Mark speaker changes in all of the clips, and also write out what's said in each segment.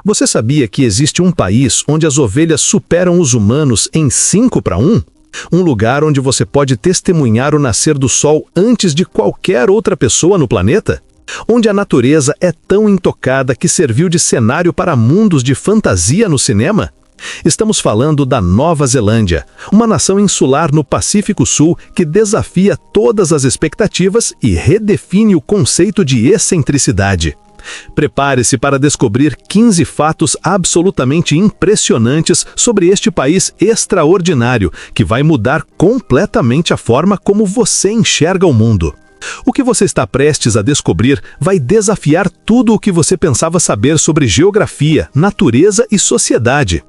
Speaker 1: Você sabia que existe um país onde as ovelhas superam os humanos em 5-1? Um lugar onde você pode testemunhar o nascer do sol antes de qualquer outra pessoa no planeta? Onde a natureza é tão intocada que serviu de cenário para mundos de fantasia no cinema? Estamos falando da Nova Zelândia, uma nação insular no Pacífico Sul que desafia todas as expectativas e redefine o conceito de excentricidade. Prepare-se para descobrir 15 fatos absolutamente impressionantes sobre este país extraordinário, que vai mudar completamente a forma como você enxerga o mundo. O que você está prestes a descobrir vai desafiar tudo o que você pensava saber sobre geografia, natureza e sociedade.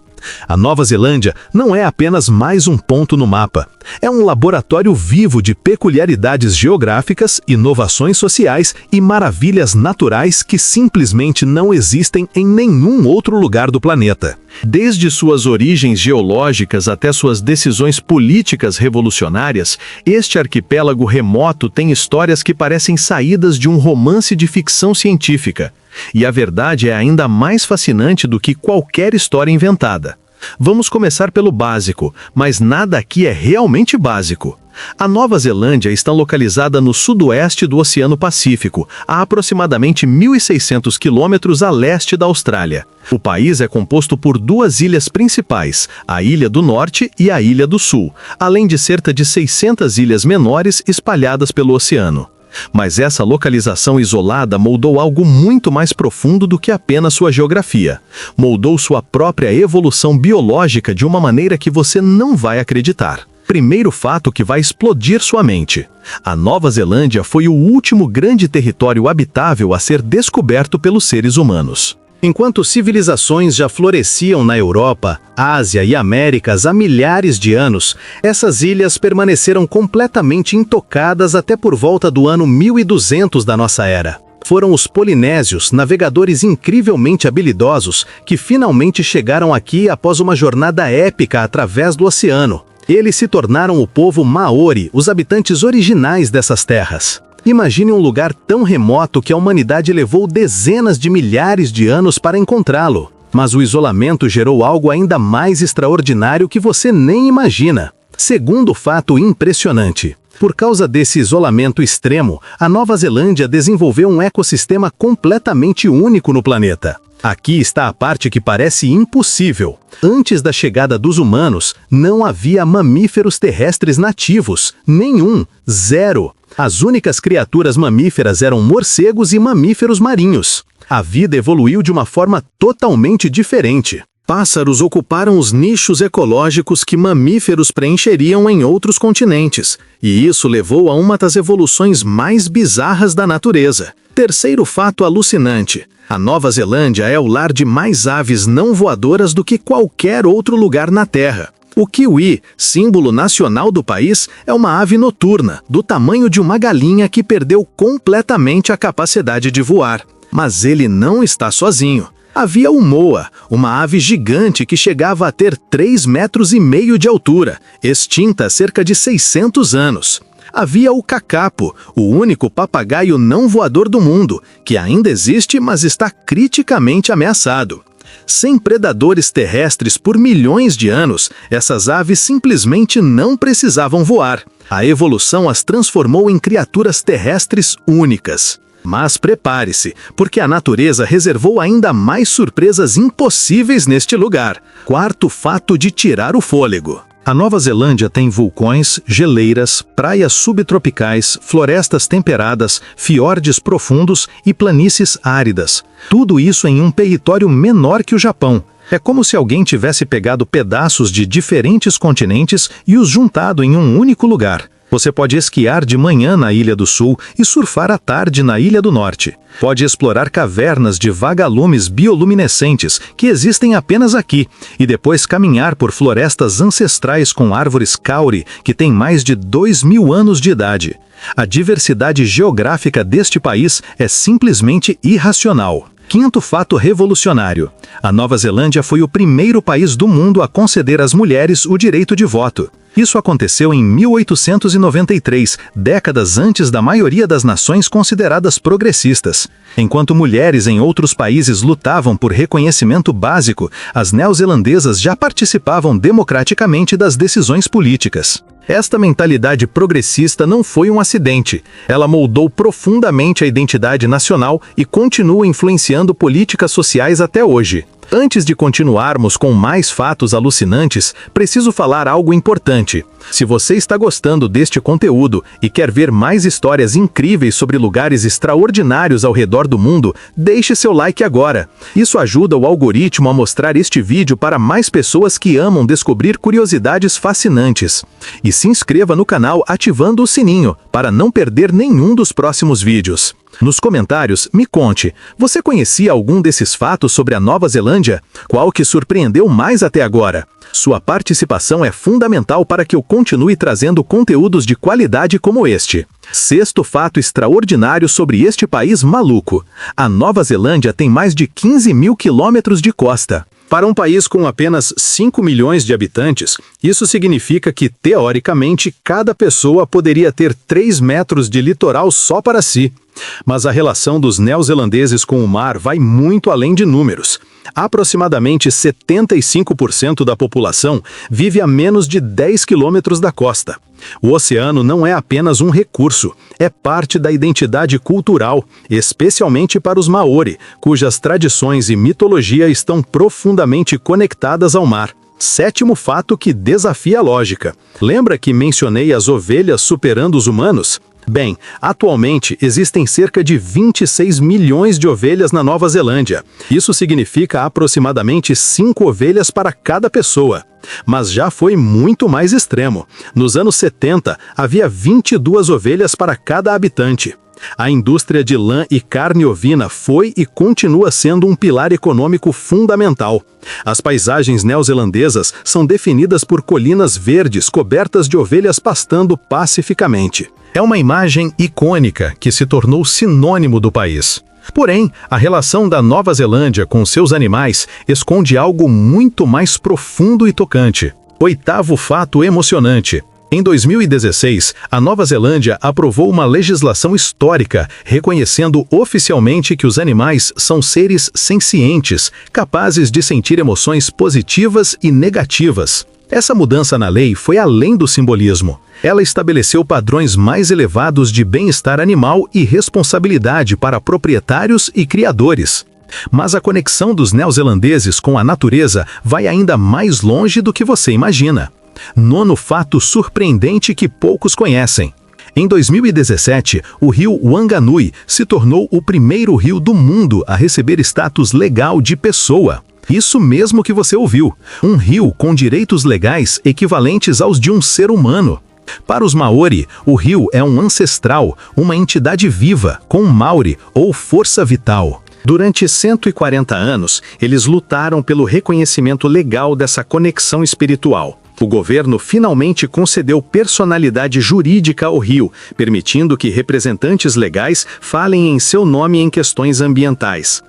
Speaker 1: A Nova Zelândia não é apenas mais um ponto no mapa. É um laboratório vivo de peculiaridades geográficas, inovações sociais e maravilhas naturais que simplesmente não existem em nenhum outro lugar do planeta. Desde suas origens geológicas até suas decisões políticas revolucionárias, este arquipélago remoto tem histórias que parecem saídas de um romance de ficção científica. E a verdade é ainda mais fascinante do que qualquer história inventada. Vamos começar pelo básico, mas nada aqui é realmente básico. A Nova Zelândia está localizada no sudoeste do Oceano Pacífico, a aproximadamente 1.600 quilômetros a leste da Austrália. O país é composto por duas ilhas principais, a Ilha do Norte e a Ilha do Sul, além de cerca de 600 ilhas menores espalhadas pelo oceano. Mas essa localização isolada moldou algo muito mais profundo do que apenas sua geografia. Moldou sua própria evolução biológica de uma maneira que você não vai acreditar. Primeiro fato que vai explodir sua mente. A Nova Zelândia foi o último grande território habitável a ser descoberto pelos seres humanos. Enquanto civilizações já floresciam na Europa, Ásia e Américas há milhares de anos, essas ilhas permaneceram completamente intocadas até por volta do ano 1200 da nossa era. Foram os polinésios, navegadores incrivelmente habilidosos, que finalmente chegaram aqui após uma jornada épica através do oceano. Eles se tornaram o povo Maori, os habitantes originais dessas terras. Imagine um lugar tão remoto que a humanidade levou dezenas de milhares de anos para encontrá-lo. Mas o isolamento gerou algo ainda mais extraordinário que você nem imagina. Segundo fato impressionante. Por causa desse isolamento extremo, a Nova Zelândia desenvolveu um ecossistema completamente único no planeta. Aqui está a parte que parece impossível. Antes da chegada dos humanos, não havia mamíferos terrestres nativos. Nenhum. Zero. As únicas criaturas mamíferas eram morcegos e mamíferos marinhos. A vida evoluiu de uma forma totalmente diferente. Pássaros ocuparam os nichos ecológicos que mamíferos preencheriam em outros continentes, e isso levou a uma das evoluções mais bizarras da natureza. Terceiro fato alucinante. A Nova Zelândia é o lar de mais aves não voadoras do que qualquer outro lugar na Terra. O kiwi, símbolo nacional do país, é uma ave noturna, do tamanho de uma galinha que perdeu completamente a capacidade de voar. Mas ele não está sozinho. Havia o moa, uma ave gigante que chegava a ter 3,5 metros de altura, extinta há cerca de 600 anos. Havia o cacapo, o único papagaio não voador do mundo, que ainda existe, mas está criticamente ameaçado. Sem predadores terrestres por milhões de anos, essas aves simplesmente não precisavam voar. A evolução as transformou em criaturas terrestres únicas. Mas prepare-se, porque a natureza reservou ainda mais surpresas impossíveis neste lugar. Quarto fato de tirar o fôlego. A Nova Zelândia tem vulcões, geleiras, praias subtropicais, florestas temperadas, fiordes profundos e planícies áridas. Tudo isso em um território menor que o Japão. É como se alguém tivesse pegado pedaços de diferentes continentes e os juntado em um único lugar. Você pode esquiar de manhã na Ilha do Sul e surfar à tarde na Ilha do Norte. Pode explorar cavernas de vagalumes bioluminescentes que existem apenas aqui e depois caminhar por florestas ancestrais com árvores kauri que têm mais de 2.000 anos de idade. A diversidade geográfica deste país é simplesmente irracional. Quinto fato revolucionário. A Nova Zelândia foi o primeiro país do mundo a conceder às mulheres o direito de voto. Isso aconteceu em 1893, décadas antes da maioria das nações consideradas progressistas. Enquanto mulheres em outros países lutavam por reconhecimento básico, as neozelandesas já participavam democraticamente das decisões políticas. Esta mentalidade progressista não foi um acidente. Ela moldou profundamente a identidade nacional e continua influenciando políticas sociais até hoje. Antes de continuarmos com mais fatos alucinantes, preciso falar algo importante. Se você está gostando deste conteúdo e quer ver mais histórias incríveis sobre lugares extraordinários ao redor do mundo, deixe seu like agora. Isso ajuda o algoritmo a mostrar este vídeo para mais pessoas que amam descobrir curiosidades fascinantes. E se inscreva no canal ativando o sininho, para não perder nenhum dos próximos vídeos. Nos comentários, me conte, você conhecia algum desses fatos sobre a Nova Zelândia? Qual que surpreendeu mais até agora? Sua participação é fundamental para que eu continue trazendo conteúdos de qualidade como este. Sexto fato extraordinário sobre este país maluco. A Nova Zelândia tem mais de 15 mil quilômetros de costa. Para um país com apenas 5 milhões de habitantes, isso significa que, teoricamente, cada pessoa poderia ter 3 metros de litoral só para si. Mas a relação dos neozelandeses com o mar vai muito além de números. Aproximadamente 75% da população vive a menos de 10 quilômetros da costa. O oceano não é apenas um recurso, é parte da identidade cultural, especialmente para os Maori, cujas tradições e mitologia estão profundamente conectadas ao mar. Sétimo fato que desafia a lógica. Lembra que mencionei as ovelhas superando os humanos? Bem, atualmente existem cerca de 26 milhões de ovelhas na Nova Zelândia. Isso significa aproximadamente 5 ovelhas para cada pessoa. Mas já foi muito mais extremo. Nos anos 70, havia 22 ovelhas para cada habitante. A indústria de lã e carne ovina foi e continua sendo um pilar econômico fundamental. As paisagens neozelandesas são definidas por colinas verdes cobertas de ovelhas pastando pacificamente. É uma imagem icônica que se tornou sinônimo do país. Porém, a relação da Nova Zelândia com seus animais esconde algo muito mais profundo e tocante. Oitavo fato emocionante. Em 2016, a Nova Zelândia aprovou uma legislação histórica, reconhecendo oficialmente que os animais são seres sencientes, capazes de sentir emoções positivas e negativas. Essa mudança na lei foi além do simbolismo. Ela estabeleceu padrões mais elevados de bem-estar animal e responsabilidade para proprietários e criadores. Mas a conexão dos neozelandeses com a natureza vai ainda mais longe do que você imagina. Nono fato surpreendente que poucos conhecem. Em 2017, o rio Wanganui se tornou o primeiro rio do mundo a receber status legal de pessoa. Isso mesmo que você ouviu, um rio com direitos legais equivalentes aos de um ser humano. Para os Maori, o rio é um ancestral, uma entidade viva, com Maori ou força vital. Durante 140 anos, eles lutaram pelo reconhecimento legal dessa conexão espiritual. O governo finalmente concedeu personalidade jurídica ao rio, permitindo que representantes legais falem em seu nome em questões ambientais.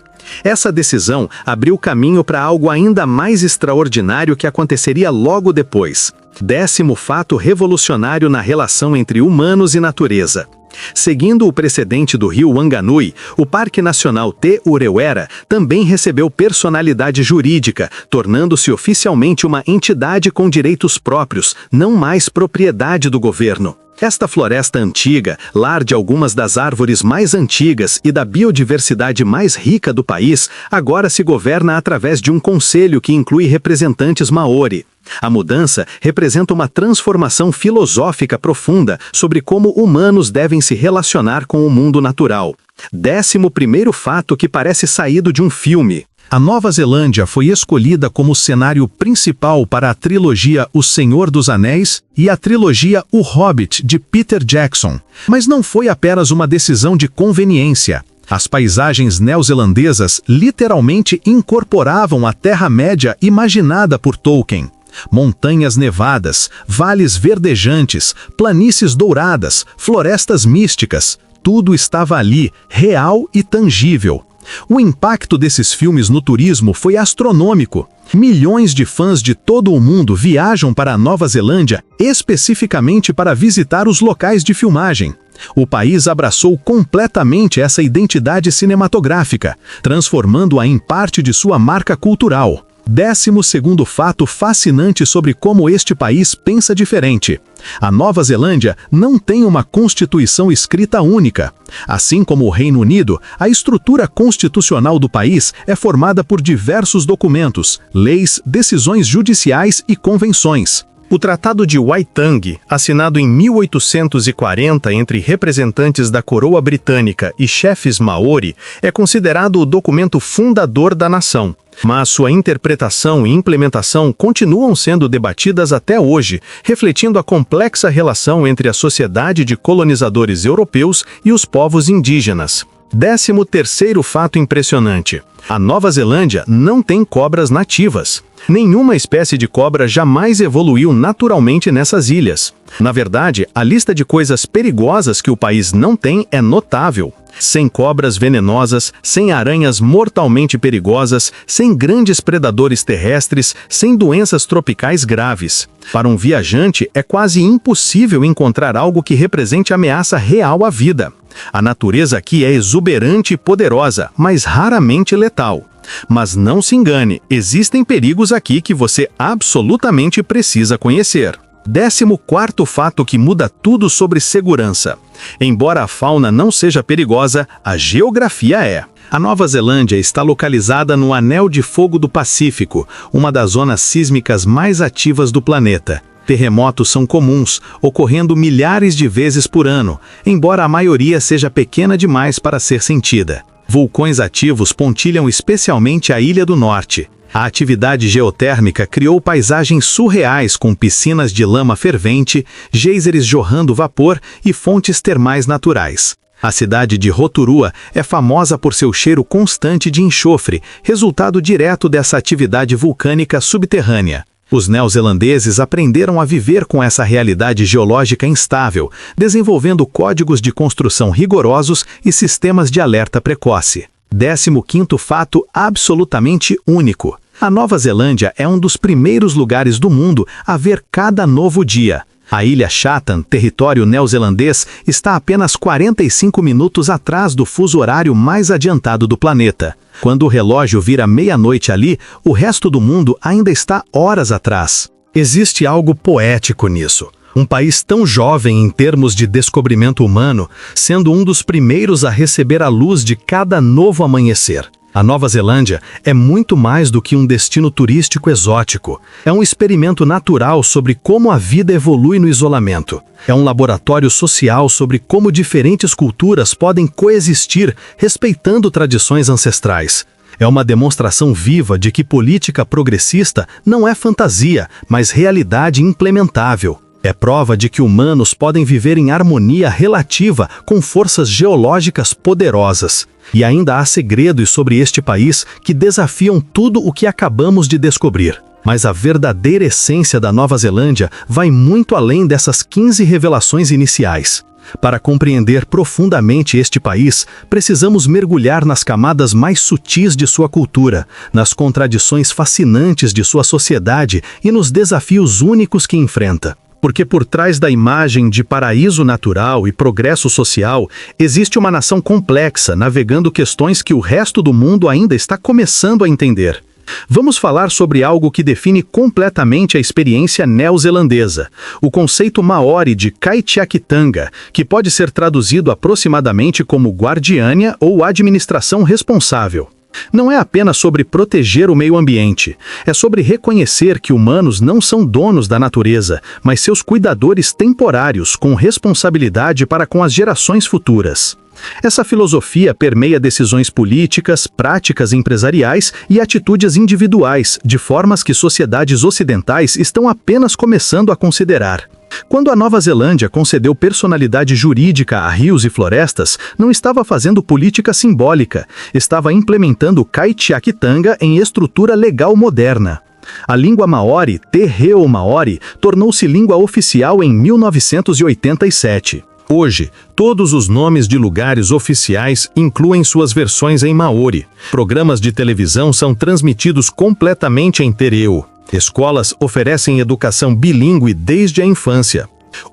Speaker 1: Essa decisão abriu caminho para algo ainda mais extraordinário que aconteceria logo depois. Décimo fato revolucionário na relação entre humanos e natureza. Seguindo o precedente do rio Wanganui, o Parque Nacional Te Urewera também recebeu personalidade jurídica, tornando-se oficialmente uma entidade com direitos próprios, não mais propriedade do governo. Esta floresta antiga, lar de algumas das árvores mais antigas e da biodiversidade mais rica do país, agora se governa através de um conselho que inclui representantes Maori. A mudança representa uma transformação filosófica profunda sobre como humanos devem se relacionar com o mundo natural. 11º fato que parece saído de um filme. A Nova Zelândia foi escolhida como cenário principal para a trilogia O Senhor dos Anéis e a trilogia O Hobbit, de Peter Jackson. Mas não foi apenas uma decisão de conveniência. As paisagens neozelandesas literalmente incorporavam a Terra-média imaginada por Tolkien. Montanhas nevadas, vales verdejantes, planícies douradas, florestas místicas, tudo estava ali, real e tangível. O impacto desses filmes no turismo foi astronômico. Milhões de fãs de todo o mundo viajam para a Nova Zelândia especificamente para visitar os locais de filmagem. O país abraçou completamente essa identidade cinematográfica, transformando-a em parte de sua marca cultural. 12º fato fascinante sobre como este país pensa diferente. A Nova Zelândia não tem uma constituição escrita única. Assim como o Reino Unido, a estrutura constitucional do país é formada por diversos documentos, leis, decisões judiciais e convenções. O Tratado de Waitangi, assinado em 1840 entre representantes da coroa britânica e chefes maori, é considerado o documento fundador da nação. Mas sua interpretação e implementação continuam sendo debatidas até hoje, refletindo a complexa relação entre a sociedade de colonizadores europeus e os povos indígenas. 13º fato impressionante. A Nova Zelândia não tem cobras nativas. Nenhuma espécie de cobra jamais evoluiu naturalmente nessas ilhas. Na verdade, a lista de coisas perigosas que o país não tem é notável. Sem cobras venenosas, sem aranhas mortalmente perigosas, sem grandes predadores terrestres, sem doenças tropicais graves. Para um viajante, é quase impossível encontrar algo que represente ameaça real à vida. A natureza aqui é exuberante e poderosa, mas raramente letal. Mas não se engane, existem perigos aqui que você absolutamente precisa conhecer. 14º fato que muda tudo sobre segurança. Embora a fauna não seja perigosa, a geografia é. A Nova Zelândia está localizada no Anel de Fogo do Pacífico, uma das zonas sísmicas mais ativas do planeta. Terremotos são comuns, ocorrendo milhares de vezes por ano, embora a maioria seja pequena demais para ser sentida. Vulcões ativos pontilham especialmente a Ilha do Norte. A atividade geotérmica criou paisagens surreais com piscinas de lama fervente, geysers jorrando vapor e fontes termais naturais. A cidade de Rotorua é famosa por seu cheiro constante de enxofre, resultado direto dessa atividade vulcânica subterrânea. Os neozelandeses aprenderam a viver com essa realidade geológica instável, desenvolvendo códigos de construção rigorosos e sistemas de alerta precoce. 15º fato absolutamente único. A Nova Zelândia é um dos primeiros lugares do mundo a ver cada novo dia. A ilha Chatham, território neozelandês, está apenas 45 minutos atrás do fuso horário mais adiantado do planeta. Quando o relógio vira meia-noite ali, o resto do mundo ainda está horas atrás. Existe algo poético nisso. Um país tão jovem em termos de descobrimento humano, sendo um dos primeiros a receber a luz de cada novo amanhecer. A Nova Zelândia é muito mais do que um destino turístico exótico. É um experimento natural sobre como a vida evolui no isolamento. É um laboratório social sobre como diferentes culturas podem coexistir, respeitando tradições ancestrais. É uma demonstração viva de que política progressista não é fantasia, mas realidade implementável. É prova de que humanos podem viver em harmonia relativa com forças geológicas poderosas. E ainda há segredos sobre este país que desafiam tudo o que acabamos de descobrir. Mas a verdadeira essência da Nova Zelândia vai muito além dessas 15 revelações iniciais. Para compreender profundamente este país, precisamos mergulhar nas camadas mais sutis de sua cultura, nas contradições fascinantes de sua sociedade e nos desafios únicos que enfrenta. Porque por trás da imagem de paraíso natural e progresso social, existe uma nação complexa navegando questões que o resto do mundo ainda está começando a entender. Vamos falar sobre algo que define completamente a experiência neozelandesa, o conceito maori de Kaitiakitanga, que pode ser traduzido aproximadamente como guardiânia ou administração responsável. Não é apenas sobre proteger o meio ambiente, é sobre reconhecer que humanos não são donos da natureza, mas seus cuidadores temporários com responsabilidade para com as gerações futuras. Essa filosofia permeia decisões políticas, práticas empresariais e atitudes individuais, de formas que sociedades ocidentais estão apenas começando a considerar. Quando a Nova Zelândia concedeu personalidade jurídica a rios e florestas, não estava fazendo política simbólica, estava implementando Kaitiakitanga em estrutura legal moderna. A língua maori, Te Reo Maori, tornou-se língua oficial em 1987. Hoje, todos os nomes de lugares oficiais incluem suas versões em Maori. Programas de televisão são transmitidos completamente em Tereu. Escolas oferecem educação bilíngue desde a infância.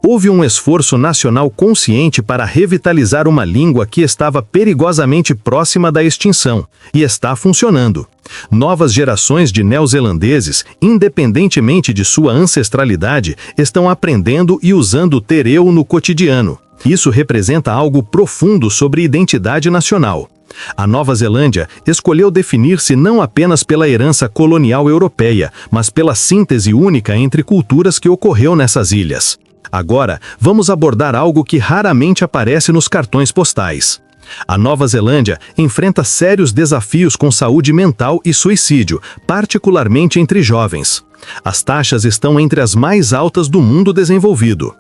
Speaker 1: Houve um esforço nacional consciente para revitalizar uma língua que estava perigosamente próxima da extinção, e está funcionando. Novas gerações de neozelandeses, independentemente de sua ancestralidade, estão aprendendo e usando o tereu no cotidiano. Isso representa algo profundo sobre identidade nacional. A Nova Zelândia escolheu definir-se não apenas pela herança colonial europeia, mas pela síntese única entre culturas que ocorreu nessas ilhas. Agora, vamos abordar algo que raramente aparece nos cartões postais. A Nova Zelândia enfrenta sérios desafios com saúde mental e suicídio, particularmente entre jovens. As taxas estão entre as mais altas do mundo desenvolvido.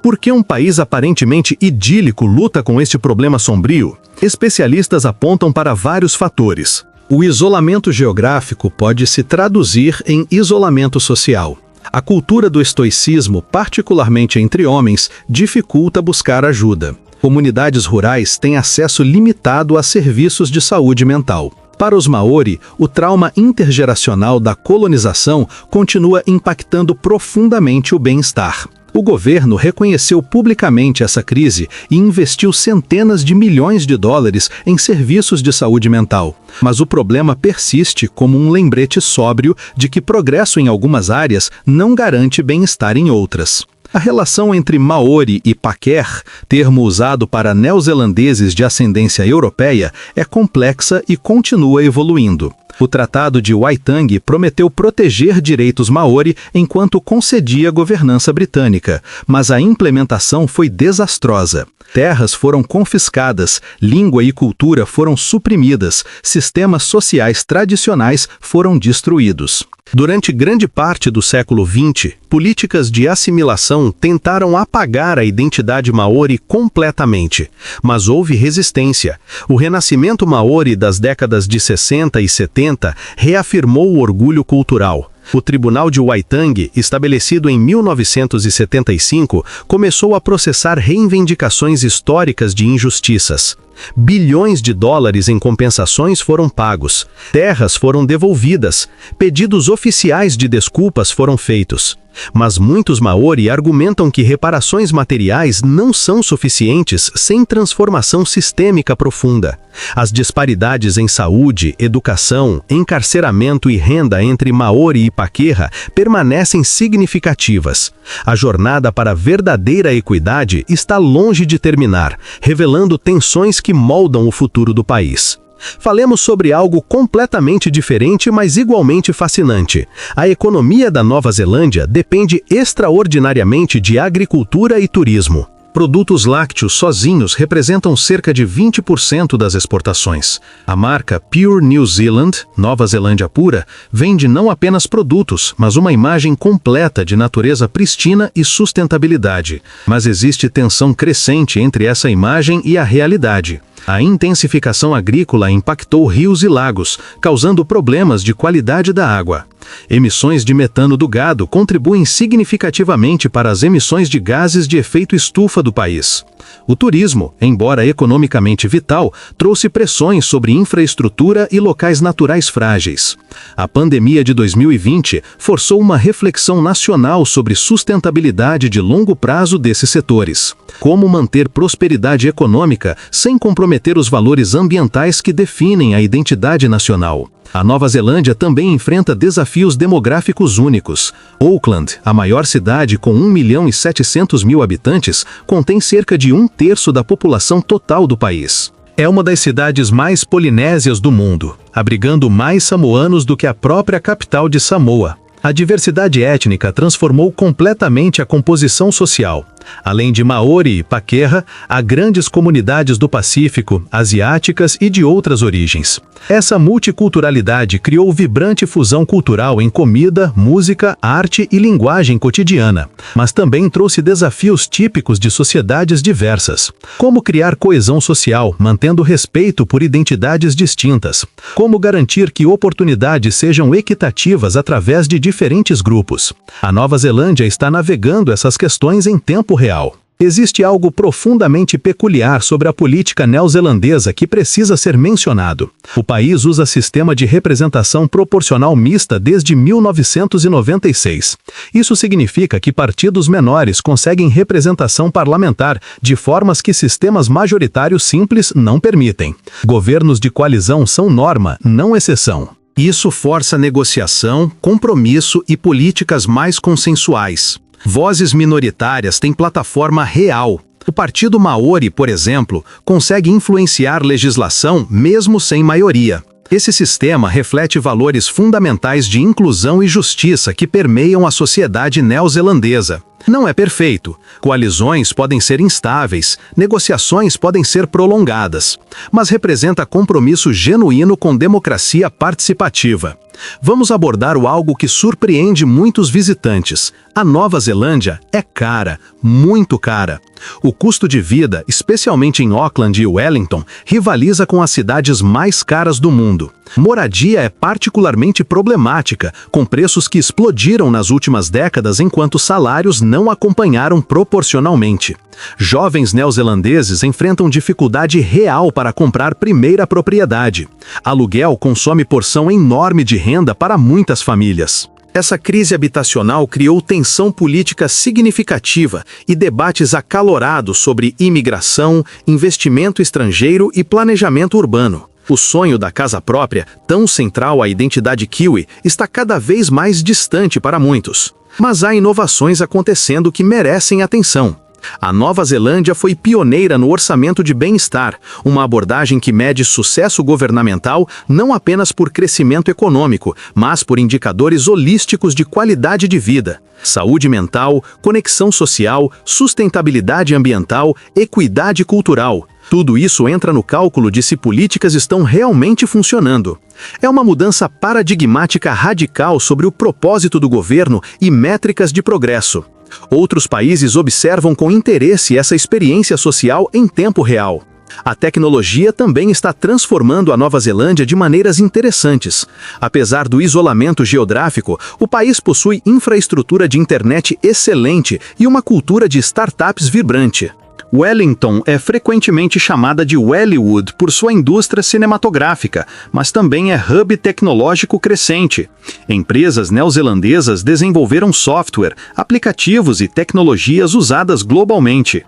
Speaker 1: Por que um país aparentemente idílico luta com este problema sombrio? Especialistas apontam para vários fatores. O isolamento geográfico pode se traduzir em isolamento social. A cultura do estoicismo, particularmente entre homens, dificulta buscar ajuda. Comunidades rurais têm acesso limitado a serviços de saúde mental. Para os Maori, o trauma intergeracional da colonização continua impactando profundamente o bem-estar. O governo reconheceu publicamente essa crise e investiu centenas de milhões de dólares em serviços de saúde mental. Mas o problema persiste como um lembrete sóbrio de que progresso em algumas áreas não garante bem-estar em outras. A relação entre Maori e Paquer, termo usado para neozelandeses de ascendência europeia, é complexa e continua evoluindo. O Tratado de Waitangi prometeu proteger direitos Maori enquanto concedia governança britânica, mas a implementação foi desastrosa. Terras foram confiscadas, língua e cultura foram suprimidas, sistemas sociais tradicionais foram destruídos. Durante grande parte do século XX, políticas de assimilação tentaram apagar a identidade Maori completamente, mas houve resistência. O renascimento Maori das décadas de 60 e 70 reafirmou o orgulho cultural. O Tribunal de Waitangi, estabelecido em 1975, começou a processar reivindicações históricas de injustiças. Bilhões de dólares em compensações foram pagos, terras foram devolvidas, pedidos oficiais de desculpas foram feitos. Mas muitos Maori argumentam que reparações materiais não são suficientes sem transformação sistêmica profunda. As disparidades em saúde, educação, encarceramento e renda entre Maori e Paquerra permanecem significativas. A jornada para a verdadeira equidade está longe de terminar, revelando tensões que moldam o futuro do país. Falemos sobre algo completamente diferente, mas igualmente fascinante. A economia da Nova Zelândia depende extraordinariamente de agricultura e turismo. Produtos lácteos sozinhos representam cerca de 20% das exportações. A marca Pure New Zealand, Nova Zelândia Pura, vende não apenas produtos, mas uma imagem completa de natureza pristina e sustentabilidade. Mas existe tensão crescente entre essa imagem e a realidade. A intensificação agrícola impactou rios e lagos, causando problemas de qualidade da água. Emissões de metano do gado contribuem significativamente para as emissões de gases de efeito estufa do país. O turismo, embora economicamente vital, trouxe pressões sobre infraestrutura e locais naturais frágeis. A pandemia de 2020 forçou uma reflexão nacional sobre sustentabilidade de longo prazo desses setores. Como manter prosperidade econômica sem comprometer os valores ambientais que definem a identidade nacional? A Nova Zelândia também enfrenta desafios demográficos únicos. Auckland, a maior cidade com 1.700.000 habitantes, contém cerca de 1/3 da população total do país. É uma das cidades mais polinésias do mundo, abrigando mais samoanos do que a própria capital de Samoa. A diversidade étnica transformou completamente a composição social. Além de Maori e Paquerra, há grandes comunidades do Pacífico, asiáticas e de outras origens. Essa multiculturalidade criou vibrante fusão cultural em comida, música, arte e linguagem cotidiana, mas também trouxe desafios típicos de sociedades diversas. Como criar coesão social, mantendo respeito por identidades distintas? Como garantir que oportunidades sejam equitativas através de diferentes grupos? A Nova Zelândia está navegando essas questões em tempo real. Existe algo profundamente peculiar sobre a política neozelandesa que precisa ser mencionado. O país usa sistema de representação proporcional mista desde 1996. Isso significa que partidos menores conseguem representação parlamentar de formas que sistemas majoritários simples não permitem. Governos de coalizão são norma, não exceção. Isso força negociação, compromisso e políticas mais consensuais. Vozes minoritárias têm plataforma real. O Partido Maori, por exemplo, consegue influenciar legislação mesmo sem maioria. Esse sistema reflete valores fundamentais de inclusão e justiça que permeiam a sociedade neozelandesa. Não é perfeito. Coalizões podem ser instáveis, negociações podem ser prolongadas, mas representa compromisso genuíno com democracia participativa. Vamos abordar algo que surpreende muitos visitantes. A Nova Zelândia é cara, muito cara. O custo de vida, especialmente em Auckland e Wellington, rivaliza com as cidades mais caras do mundo. Moradia é particularmente problemática, com preços que explodiram nas últimas décadas enquanto salários não acompanharam proporcionalmente. Jovens neozelandeses enfrentam dificuldade real para comprar primeira propriedade. Aluguel consome porção enorme de renda para muitas famílias. Essa crise habitacional criou tensão política significativa e debates acalorados sobre imigração, investimento estrangeiro e planejamento urbano. O sonho da casa própria, tão central à identidade kiwi, está cada vez mais distante para muitos. Mas há inovações acontecendo que merecem atenção. A Nova Zelândia foi pioneira no orçamento de bem-estar, uma abordagem que mede sucesso governamental não apenas por crescimento econômico, mas por indicadores holísticos de qualidade de vida, saúde mental, conexão social, sustentabilidade ambiental, equidade cultural. Tudo isso entra no cálculo de se políticas estão realmente funcionando. É uma mudança paradigmática radical sobre o propósito do governo e métricas de progresso. Outros países observam com interesse essa experiência social em tempo real. A tecnologia também está transformando a Nova Zelândia de maneiras interessantes. Apesar do isolamento geográfico, o país possui infraestrutura de internet excelente e uma cultura de startups vibrante. Wellington é frequentemente chamada de Wellywood por sua indústria cinematográfica, mas também é hub tecnológico crescente. Empresas neozelandesas desenvolveram software, aplicativos e tecnologias usadas globalmente.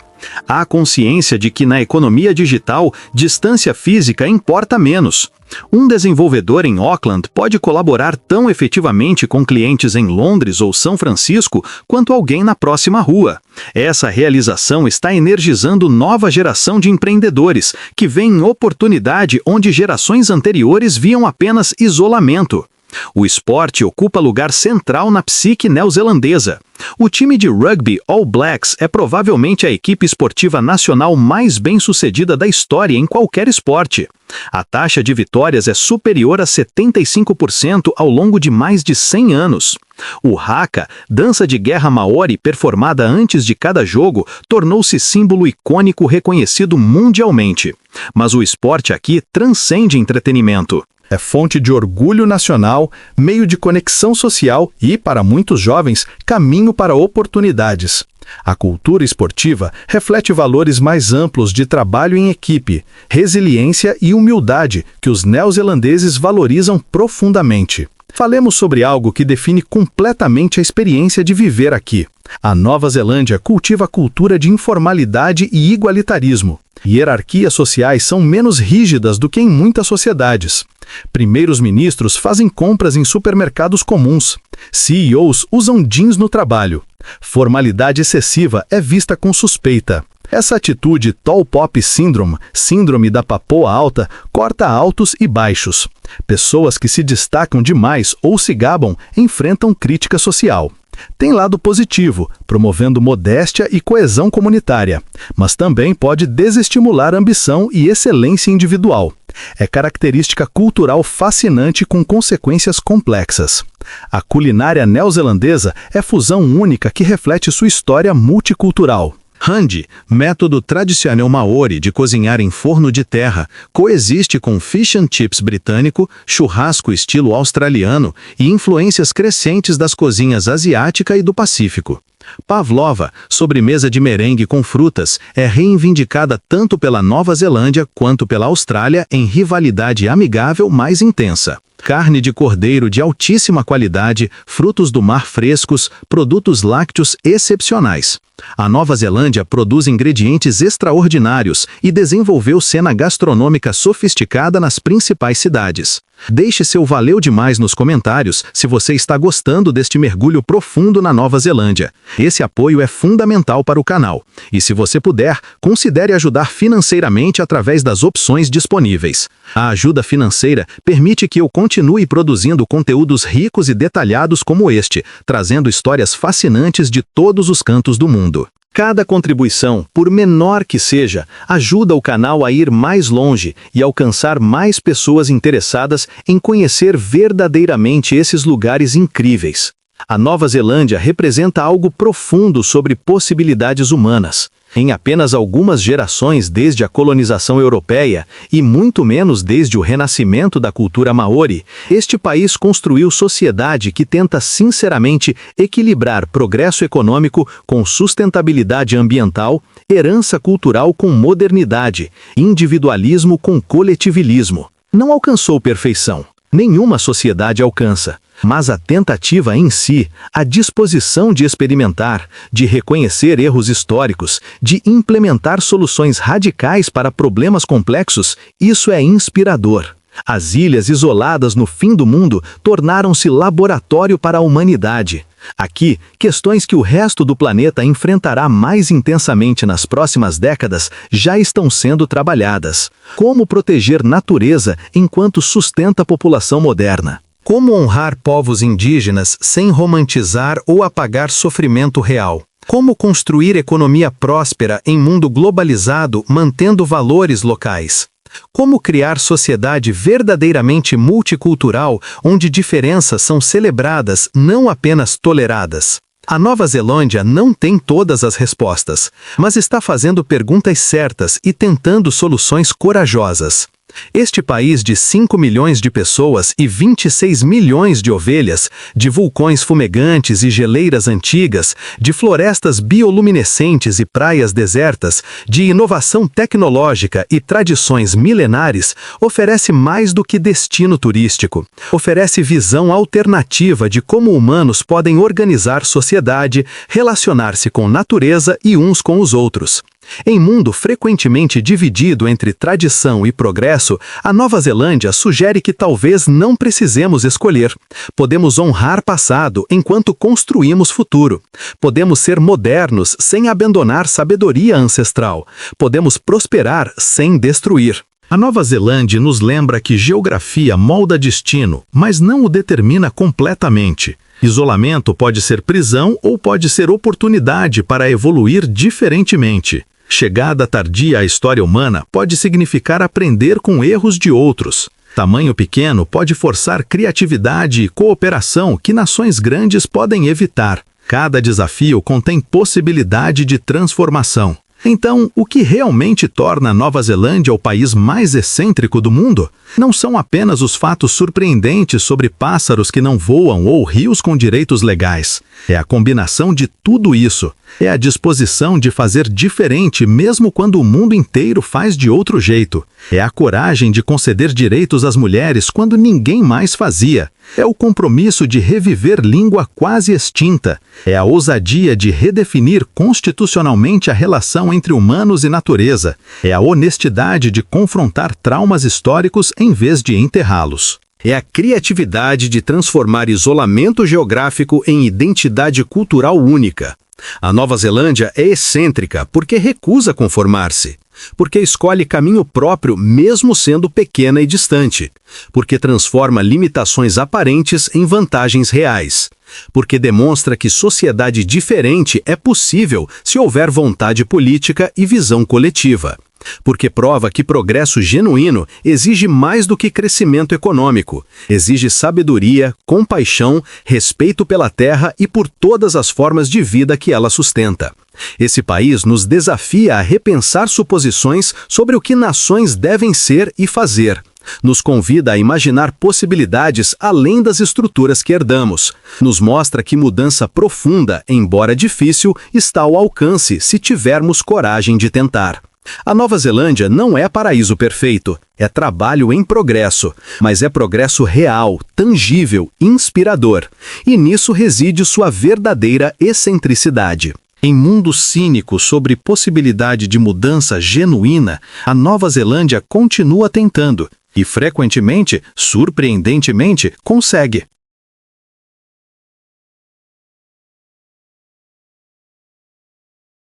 Speaker 1: Há consciência de que na economia digital, distância física importa menos. Um desenvolvedor em Auckland pode colaborar tão efetivamente com clientes em Londres ou São Francisco quanto alguém na próxima rua. Essa realização está energizando nova geração de empreendedores, que veem oportunidade onde gerações anteriores viam apenas isolamento. O esporte ocupa lugar central na psique neozelandesa. O time de rugby All Blacks é provavelmente a equipe esportiva nacional mais bem-sucedida da história em qualquer esporte. A taxa de vitórias é superior a 75% ao longo de mais de 100 anos. O haka, dança de guerra maori performada antes de cada jogo, tornou-se símbolo icônico reconhecido mundialmente. Mas o esporte aqui transcende entretenimento. É fonte de orgulho nacional, meio de conexão social e, para muitos jovens, caminho para oportunidades. A cultura esportiva reflete valores mais amplos de trabalho em equipe, resiliência e humildade que os neozelandeses valorizam profundamente. Falemos sobre algo que define completamente a experiência de viver aqui. A Nova Zelândia cultiva a cultura de informalidade e igualitarismo. Hierarquias sociais são menos rígidas do que em muitas sociedades. Primeiros ministros fazem compras em supermercados comuns. CEOs usam jeans no trabalho. Formalidade excessiva é vista com suspeita. Essa atitude Tall Poppy Syndrome, síndrome da papoa alta, corta altos e baixos. Pessoas que se destacam demais ou se gabam enfrentam crítica social. Tem lado positivo, promovendo modéstia e coesão comunitária, mas também pode desestimular ambição e excelência individual. É característica cultural fascinante com consequências complexas. A culinária neozelandesa é fusão única que reflete sua história multicultural. Handi, método tradicional maori de cozinhar em forno de terra, coexiste com fish and chips britânico, churrasco estilo australiano e influências crescentes das cozinhas asiática e do Pacífico. Pavlova, sobremesa de merengue com frutas, é reivindicada tanto pela Nova Zelândia quanto pela Austrália em rivalidade amigável mais intensa. Carne de cordeiro de altíssima qualidade, frutos do mar frescos, produtos lácteos excepcionais. A Nova Zelândia produz ingredientes extraordinários e desenvolveu cena gastronômica sofisticada nas principais cidades. Deixe seu valeu demais nos comentários se você está gostando deste mergulho profundo na Nova Zelândia. Esse apoio é fundamental para o canal. E se você puder, considere ajudar financeiramente através das opções disponíveis. A ajuda financeira permite que eu continue produzindo conteúdos ricos e detalhados como este, trazendo histórias fascinantes de todos os cantos do mundo. Cada contribuição, por menor que seja, ajuda o canal a ir mais longe e alcançar mais pessoas interessadas em conhecer verdadeiramente esses lugares incríveis. A Nova Zelândia representa algo profundo sobre possibilidades humanas. Em apenas algumas gerações desde a colonização europeia, e muito menos desde o renascimento da cultura maori, este país construiu sociedade que tenta sinceramente equilibrar progresso econômico com sustentabilidade ambiental, herança cultural com modernidade, individualismo com coletivilismo. Não alcançou perfeição. Nenhuma sociedade alcança. Mas a tentativa em si, a disposição de experimentar, de reconhecer erros históricos, de implementar soluções radicais para problemas complexos, isso é inspirador. As ilhas isoladas no fim do mundo tornaram-se laboratório para a humanidade. Aqui, questões que o resto do planeta enfrentará mais intensamente nas próximas décadas já estão sendo trabalhadas. Como proteger natureza enquanto sustenta a população moderna? Como honrar povos indígenas sem romantizar ou apagar sofrimento real? Como construir economia próspera em mundo globalizado mantendo valores locais? Como criar sociedade verdadeiramente multicultural, onde diferenças são celebradas, não apenas toleradas? A Nova Zelândia não tem todas as respostas, mas está fazendo perguntas certas e tentando soluções corajosas. Este país de 5 milhões de pessoas e 26 milhões de ovelhas, de vulcões fumegantes e geleiras antigas, de florestas bioluminescentes e praias desertas, de inovação tecnológica e tradições milenares, oferece mais do que destino turístico. Oferece visão alternativa de como humanos podem organizar sociedade, relacionar-se com natureza e uns com os outros. Em mundo frequentemente dividido entre tradição e progresso, a Nova Zelândia sugere que talvez não precisemos escolher. Podemos honrar passado enquanto construímos futuro. Podemos ser modernos sem abandonar sabedoria ancestral. Podemos prosperar sem destruir. A Nova Zelândia nos lembra que geografia molda destino, mas não o determina completamente. Isolamento pode ser prisão ou pode ser oportunidade para evoluir diferentemente. Chegada tardia à história humana pode significar aprender com erros de outros. Tamanho pequeno pode forçar criatividade e cooperação que nações grandes podem evitar. Cada desafio contém possibilidade de transformação. Então, o que realmente torna a Nova Zelândia o país mais excêntrico do mundo? Não são apenas os fatos surpreendentes sobre pássaros que não voam ou rios com direitos legais. É a combinação de tudo isso. É a disposição de fazer diferente mesmo quando o mundo inteiro faz de outro jeito. É a coragem de conceder direitos às mulheres quando ninguém mais fazia. É o compromisso de reviver língua quase extinta. É a ousadia de redefinir constitucionalmente a relação entre humanos e natureza. É a honestidade de confrontar traumas históricos em vez de enterrá-los. É a criatividade de transformar isolamento geográfico em identidade cultural única. A Nova Zelândia é excêntrica porque recusa conformar-se. Porque escolhe caminho próprio mesmo sendo pequena e distante. Porque transforma limitações aparentes em vantagens reais. Porque demonstra que sociedade diferente é possível se houver vontade política e visão coletiva. Porque prova que progresso genuíno exige mais do que crescimento econômico. Exige sabedoria, compaixão, respeito pela terra e por todas as formas de vida que ela sustenta. Esse país nos desafia a repensar suposições sobre o que nações devem ser e fazer. Nos convida a imaginar possibilidades além das estruturas que herdamos. Nos mostra que mudança profunda, embora difícil, está ao alcance se tivermos coragem de tentar. A Nova Zelândia não é paraíso perfeito, é trabalho em progresso, mas é progresso real, tangível, inspirador. E nisso reside sua verdadeira excentricidade. Em mundo cínico sobre possibilidade de mudança genuína, a Nova Zelândia continua tentando e, frequentemente, surpreendentemente, consegue.